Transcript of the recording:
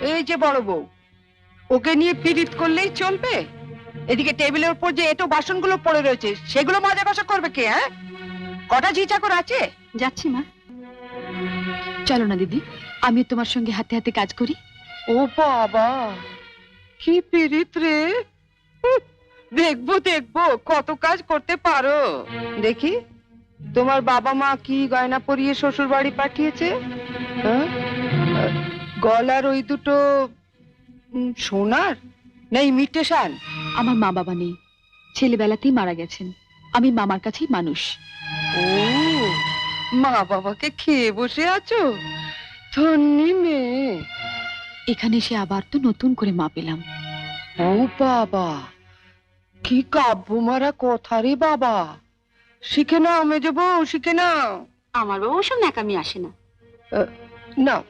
এই যে বড় বউ, ওকে নিয়ে পীড়িত করলেই চলবে? এদিকে টেবিলের উপর যে এটো বাসনগুলো পড়ে রয়েছে, সেগুলো মাজা কষা করবে কে? হ্যাঁ, কটা ঝি চাকর আছে? যাচ্ছি মা। চলো না দিদি, আমি তোমার সঙ্গে হাতে হাতে কাজ করি। ও বাবা, কি পীড়িত রে! উহ, দেখবো দেখবো কত কাজ করতে পারো। দেখি তোমার বাবা মা কি গয়না পরিয়ে শ্বশুর বাড়ি পাঠিয়েছে। হ্যাঁ? গলার ওই দুটো সোনার, না ইমিটেশন? আমার মা বাবা নেই, ছেলেবেলাতেই মারা গেছেন। আমি মামার কাছেই মানুষ। ও, মা বাবাকে খেয়ে বসে আছো? ধন্যি মেয়ে। এখানে এসে আবার তো নতুন করে মা পেলাম। ও বাবা, কি কাব্য মারা কথা রে বাবা! শিখে নাও মেজো বউ, শিখে নাও। আমার বাবা ওসব ন্যাকামি আসে না। নাও